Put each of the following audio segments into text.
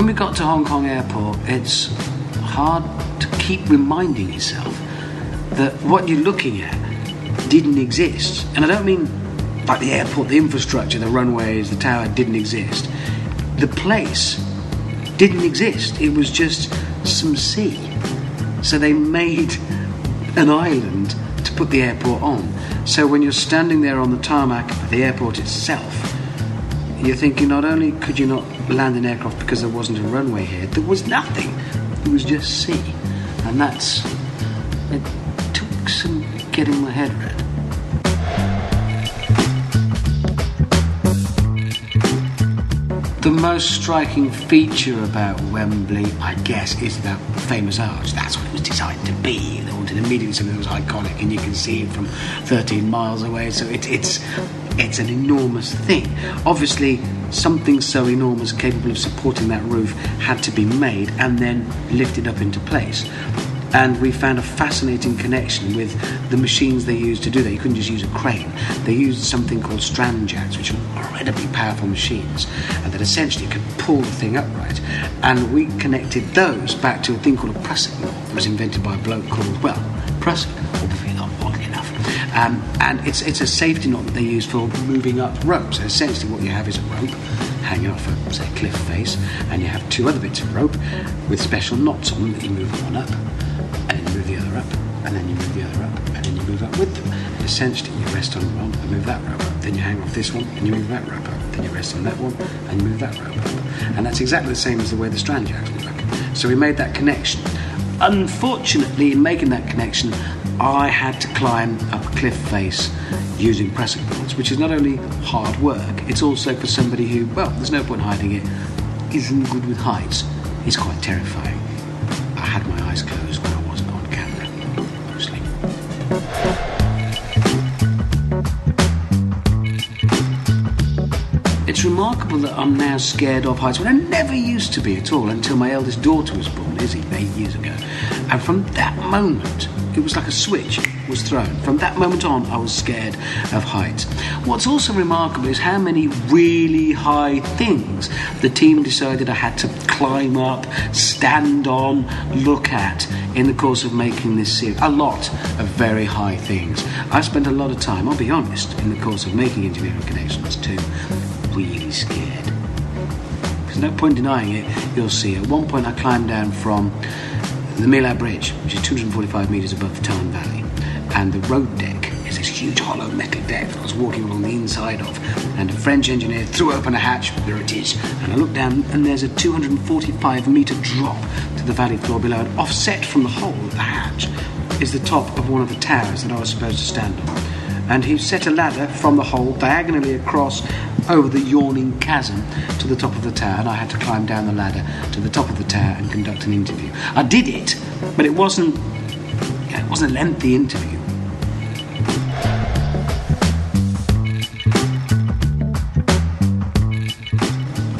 when we got to Hong Kong Airport, it's hard to keep reminding yourself that what you're looking at didn't exist. And I don't mean like the airport, the infrastructure, the runways, the tower didn't exist. The place didn't exist. It was just some sea. So they made an island to put the airport on. So when you're standing there on the tarmac of the airport itself, you're thinking not only could you not land an aircraft because there wasn't a runway here, there was nothing. It was just sea. And it took some getting my head around. The most striking feature about Wembley, I guess, is that famous arch. That's what it was designed to be. They wanted immediately something that was iconic, and you can see it from 13 miles away. So it's an enormous thing. Obviously, something so enormous, capable of supporting that roof, had to be made and then lifted up into place. And we found a fascinating connection with the machines they used to do that. You couldn't just use a crane. They used something called strand jacks, which are incredibly powerful machines, and that essentially could pull the thing upright. And we connected those back to a thing called a prusik knot that was invented by a bloke called, Prusik, oddly enough. And it's a safety knot that they use for moving up ropes. So essentially what you have is a rope hanging off a, say, cliff face, and you have two other bits of rope with special knots on them that you move one up, and then you move the other up, and then you move the other up, and then you move up with them. And essentially, you rest on one and move that rope up, then you hang off this one and you move that rope up, then you rest on that one and you move that rope up. And that's exactly the same as the way the strand jacks work. So we made that connection. Unfortunately, in making that connection, I had to climb up a cliff face using pressing knots, which is not only hard work, it's also for somebody who, there's no point hiding it, isn't good with heights. It's quite terrifying. I had my eyes closed when I wasn't on camera, mostly. It's remarkable that I'm now scared of heights, when I never used to be at all until my eldest daughter was born, Izzy, 8 years ago. And from that moment, it was like a switch was thrown. From that moment on, I was scared of heights. What's also remarkable is how many really high things the team decided I had to climb up, stand on, look at in the course of making this series. A lot of very high things. I spent a lot of time, I'll be honest, in the course of making Engineering Connections too, really scared. There's no point denying it. You'll see. At one point I climbed down from the Millau Bridge, which is 245 metres above the Tarn Valley, and the road deck is this huge hollow metal deck that I was walking along the inside of, and a French engineer threw open a hatch, there it is, and I looked down and there's a 245 metre drop to the valley floor below, and offset from the hole of the hatch is the top of one of the towers that I was supposed to stand on. And he set a ladder from the hole diagonally across over the yawning chasm to the top of the tower, and I had to climb down the ladder to the top of the tower and conduct an interview. I did it, but it wasn't a lengthy interview.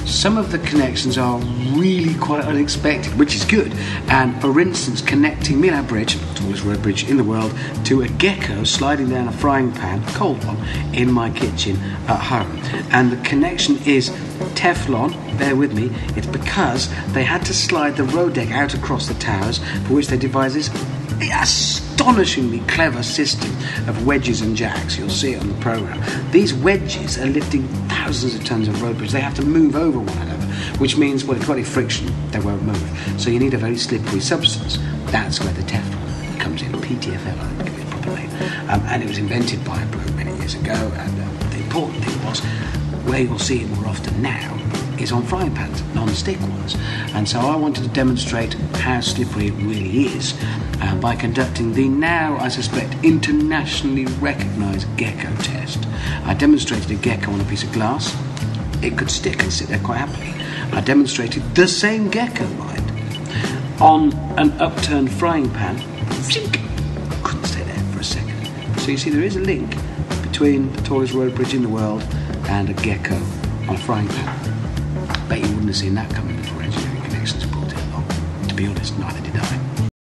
Some of the connections are really quite unexpected, which is good. And for instance, connecting Millau Bridge, the tallest road bridge in the world, to a gecko sliding down a frying pan, a cold one, in my kitchen at home. And the connection is Teflon, bear with me, it's because they had to slide the road deck out across the towers, for which they devised this astonishingly clever system of wedges and jacks. You'll see it on the programme. These wedges are lifting thousands of tons of road bridge. They have to move over one another, which means, if you've got any friction, they won't move. So you need a very slippery substance. That's where the Teflon comes in. PTFL, I think it's proper name. And it was invented by a bloke many years ago, and the important thing was, where you'll see it more often now, is on frying pans, non-stick ones. And so I wanted to demonstrate how slippery it really is by conducting the now, I suspect, internationally recognised gecko test. I demonstrated a gecko on a piece of glass. It could stick and sit there quite happily. I demonstrated the same gecko, mind, on an upturned frying pan. Couldn't stay there for a second. So you see, there is a link between the tallest road bridge in the world and a gecko on a frying pan. Bet you wouldn't have seen that coming before Engineering Connections brought it along. To be honest, neither did I.